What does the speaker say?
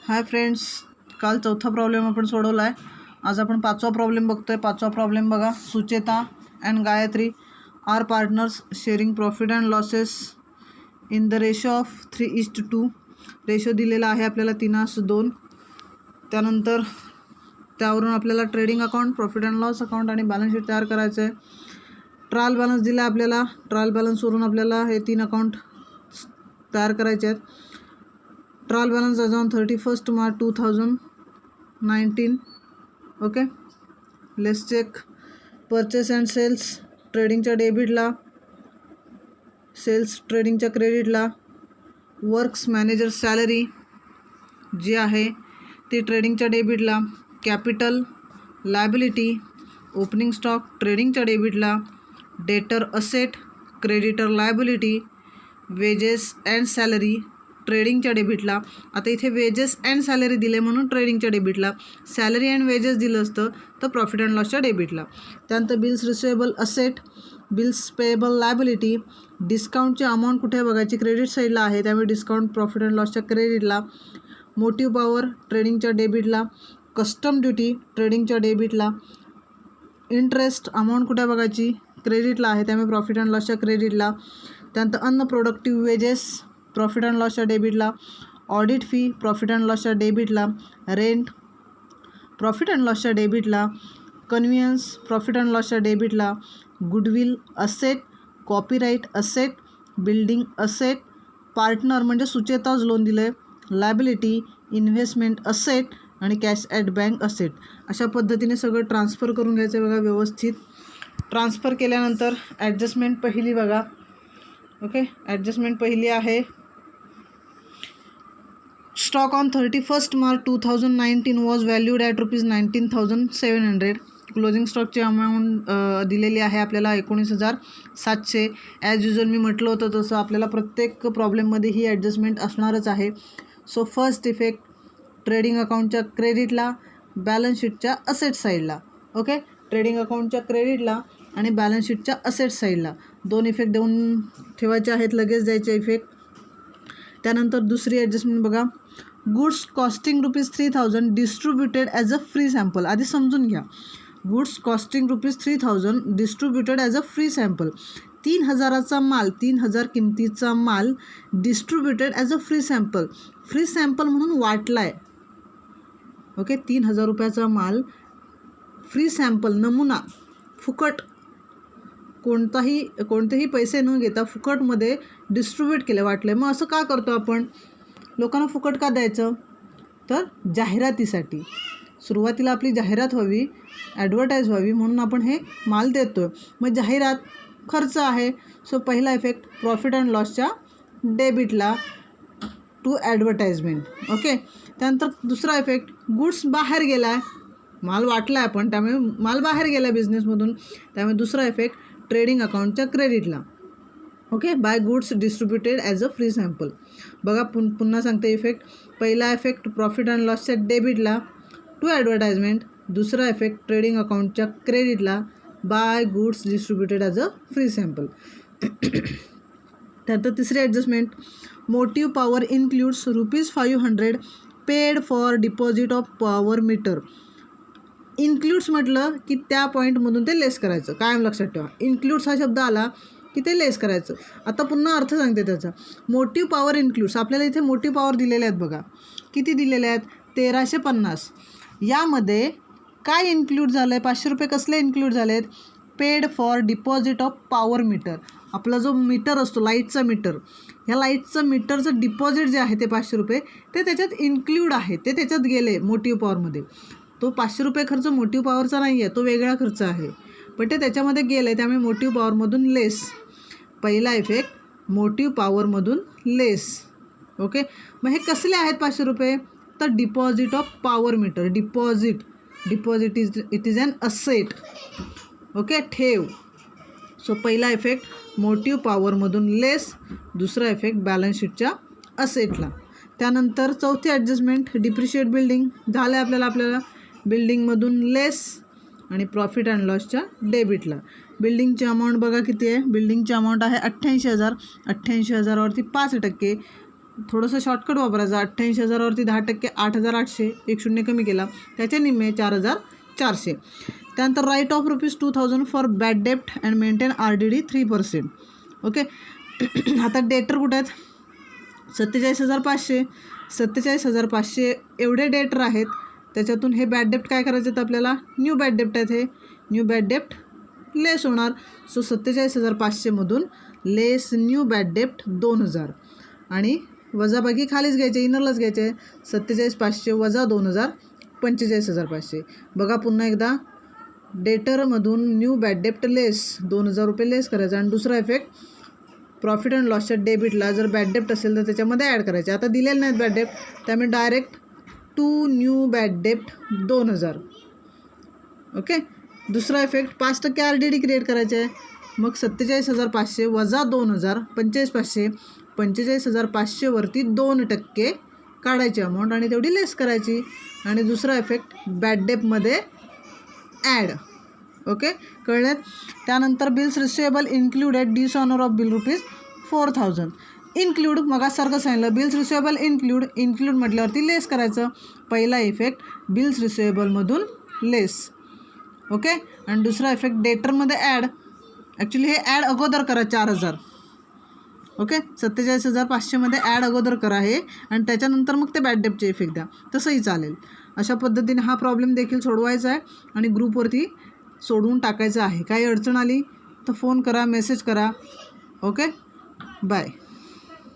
Hi friends, काल चौथा problem आपण सोडवला आहे. आज आपण पाचवा प्रॉब्लेम बघतोय. पाचवा प्रॉब्लेम बघा. Sucheta and Gayatri are partners sharing profit and losses in the ratio of 3:2. Ratio दिलेला आहे आपल्याला 3:2. त्यानंतर त्यावरून आपल्याला trading account, profit and loss account आणि बॅलन्स शीट तयार करायचं आहे. ट्रायल बॅलन्स दिला आहे आपल्याला. ट्रायल बॅलन्सवरून आपल्याला हे 3 अकाउंट तयार करायचे आहेत. Trial balance as on 31 March 2019. Okay, let's check. Purchase and sales ट्रेडिंगच्या डेबिटला, सेल्स ट्रेडिंगच्या क्रेडिटला. वर्क्स मॅनेजर सॅलरी जी आहे ती ट्रेडिंगच्या डेबिटला. कॅपिटल लायबिलिटी ओपनिंग स्टॉक ट्रेडिंगच्या डेबिटला. डेटर asset creditor liability. Wedges and salary ट्रेडिंगच्या डेबिटला. आता इथे वेजेस अँड सॅलरी दिले म्हणून ट्रेडिंगच्या डेबिटला. सॅलरी अँड वेजेस दिलं असतं तर प्रॉफिट अँड लॉसच्या डेबिटला. त्यानंतर bills receivable asset, bills payable liability. डिस्काउंटची अमाऊंट कुठे बघायची? क्रेडिट साईडला आहे, त्यामुळे डिस्काउंट प्रॉफिट अँड लॉसच्या क्रेडिटला. मोटिव्ह पॉवर ट्रेडिंगच्या डेबिटला. कस्टम ड्युटी ट्रेडिंगच्या डेबिटला. इंटरेस्ट अमाऊंट कुठे बघायची? क्रेडिटला आहे, त्यामुळे प्रॉफिट अँड लॉसच्या क्रेडिटला. त्यानंतर अनप्रोडक्टिव्ह वेजेस प्रॉफिट अँड लॉसच्या डेबिटला. ऑडिट फी प्रॉफिट अँड लॉसच्या डेबिटला. रेंट प्रॉफिट अँड लॉसच्या डेबिटला. कन्व्हियन्स प्रॉफिट अँड लॉसच्या डेबिटला. Goodwill asset, copyright asset, building asset. Partner म्हणजे सुचेताज लोन दिलं आहे. लायबिलिटी, इन्व्हेस्टमेंट असेट आणि कॅश ॲट बँक असेट. अशा पद्धतीने सगळं ट्रान्सफर करून घ्यायचं बघा व्यवस्थित. ट्रान्सफर केल्यानंतर ॲडजस्टमेंट पहिली बघा. ओके, ॲडजस्टमेंट पहिली आहे. Stock on 31 March 2019 was valued at ₹19,700. Closing स्टॉकची अमाऊंट दिलेली आहे आपल्याला 19,700. ॲज युजल मी म्हटलं होतं तसं आपल्याला प्रत्येक प्रॉब्लेममध्ये ही ॲडजस्टमेंट असणारच आहे. सो फर्स्ट इफेक्ट ट्रेडिंग अकाउंटच्या क्रेडिटला, बॅलन्स शीटच्या असेट साईडला. ओके, ट्रेडिंग अकाउंटच्या क्रेडिटला आणि बॅलन्स शीटच्या असेट साईडला 2 इफेक्ट देऊन ठेवायचे आहेत, लगेच द्यायचे इफेक्ट. त्यानंतर दुसरी ॲडजस्टमेंट बघा. Goods costing ₹3,000 distributed as a free sample. आधी समजून घ्या. Goods costing ₹3,000 distributed as a free sample. 3,000चा माल, 3,000 किमतीचा माल distributed as a free sample. Free sample म्हणून वाटला आहे. ओके, 3,000 रुपयाचा फ्री सॅम्पल, नमुना, फुकट, कोणतेही पैसे न घेता फुकटमध्ये डिस्ट्रीब्यूट केले, वाटले. मग असं का करतो आपण? लोकांना फुकट का द्यायचं? तर जाहिरातीसाठी. सुरुवातीला आपली जाहिरात व्हावी, ॲडव्हर्टाईज व्हावी म्हणून आपण हे माल देतो. मग जाहिरात खर्च आहे. सो पहिला इफेक्ट प्रॉफिट अँड लॉसच्या डेबिटला टू ॲडव्हर्टाइजमेंट. ओके, त्यानंतर दुसरा इफेक्ट गुड्स बाहेर गेला आहे, माल वाटला आहे आपण, त्यामुळे माल बाहेर गेला बिझनेसमधून, त्यामुळे दुसरा इफेक्ट ट्रेडिंग अकाउंटच्या क्रेडिटला. Okay, by goods distributed as a free sample. बघा पुन्हा सांगते इफेक्ट. पहिला इफेक्ट प्रॉफिट अँड लॉसच्या डेबिटला टू ॲडव्हर्टाइजमेंट. दुसरा इफेक्ट ट्रेडिंग अकाउंटच्या क्रेडिटला by goods distributed as a free sample. त्यानंतर तिसरी adjustment. Motive power includes ₹500 paid for deposit of power meter. Includes म्हटलं की त्या पॉईंटमधून ते लेस करायचं. कायम लक्षात ठेवा, इन्क्ल्यूड्स हा शब्द आला की ते लेस करायचं. आता पुन्हा अर्थ सांगते त्याचा. मोटिव्ह पॉवर इन्क्ल्यूड्स, आपल्याला इथे मोटिव्ह पॉवर दिलेले आहेत बघा. किती दिलेले आहेत? 1,350. यामध्ये काय इन्क्ल्यूड झालं आहे? ₹500 कसले इन्क्ल्यूड झाले आहेत? Paid for deposit of power meter. आपला जो मीटर असतो, लाईटचा मीटर, ह्या लाईटचं मीटरचं डिपॉझिट जे आहे ते ₹500 ते त्याच्यात इन्क्ल्यूड आहे, ते त्याच्यात गेले मोटिव्ह पॉवरमध्ये. तो ₹500 खर्च मोटिव्ह पॉवरचा नाही आहे, तो वेगळा खर्च आहे, पण ते त्याच्यामध्ये गेलं आहे, त्यामुळे मोटिव्ह पॉवरमधून लेस. पहिला इफेक्ट मोटिव्ह पॉवरमधून लेस. ओके, मग हे कसले आहेत ₹500? तर deposit of power meter. Deposit it is an asset. Okay, ठेव. सो पहिला इफेक्ट मोटिव्ह पॉवरमधून लेस, दुसरा इफेक्ट बॅलन्स शीटच्या असेटला. त्यानंतर चौथी ॲडजस्टमेंट डिप्रिशिएट बिल्डिंग झालं आहे आपल्याला बिल्डिंगमधून लेस आणि प्रॉफिट अँड लॉसच्या डेबिटला. बिल्डिंगची अमाऊंट बघा किती आहे? बिल्डिंगची अमाऊंट आहे 88,000. 88,000वरती 5% थोडंसं शॉर्टकट वापरायचं. 88,000वरती 10% 8,800, एक शून्य कमी केला, त्याचे निम्मे 4,400. त्यानंतर राईट ऑफ ₹2,000 फॉर बॅड डेप्ट अँड मेंटेन RDD 3%. ओके. आता डेटर कुठे आहेत? 47,500. 47,500 एवढे डेटर आहेत. त्याच्यातून हे बॅड डेप्ट काय करायचे आहेत आपल्याला? न्यू बॅड डेप्ट आहेत. हे न्यू बॅड डेप्ट लेस होणार. सो 47,500मधून लेस न्यू बॅड डेप्ट 2,000 आणि वजाबाकी खालीच घ्यायचे, इनरलाच घ्यायचे. 47,500 वजा 2,000 45,500. बघा पुन्हा एकदा, डेटरमधून न्यू बॅड डेप्ट लेस ₹2,000 लेस करायचा. आणि दुसरा इफेक्ट, प्रॉफिट अँड लॉसच्या डेबिटला जर बॅड डेप्ट असेल तर त्याच्यामध्ये ॲड करायचे. आता दिलेले नाहीत बॅड डेप्ट, त्यामुळे डायरेक्ट टू न्यू बॅड डेप्ट 2,000. ओके. दुसरा इफेक्ट, 5% RDD क्रिएट करायचे आहे. मग 47,500 वजा 2,000 45,500. 45,500वरती 2% काढायची अमाऊंट आणि तेवढी लेस करायची. आणि दुसरा इफेक्ट, बॅड डेप्टमध्ये ॲड. ओके, कळलं? त्यानंतर bills receivable included dishonour of bill ₹4,000. Include मगासारखं सांगितलं, बिल्स रिसिवेबल इन्क्लूड म्हटल्यावरती लेस करायचं. पहिला इफेक्ट बिल्स रिसिवेबलमधून लेस. ओके. आणि दुसरा इफेक्ट डेटरमध्ये ॲड. ॲक्च्युली हे ॲड अगोदर करा 4,000. ओके. 47,500मध्ये ॲड अगोदर करा हे, आणि त्याच्यानंतर मग ते बॅड डेप्टचे इफेक्ट द्या, तसंही चालेल. अशा पद्धतीने हा प्रॉब्लेम देखील सोडवायचा आहे आणि ग्रुपवरती सोडवून टाकायचं आहे. काही अडचण आली तर फोन करा, मेसेज करा. Okay, bye.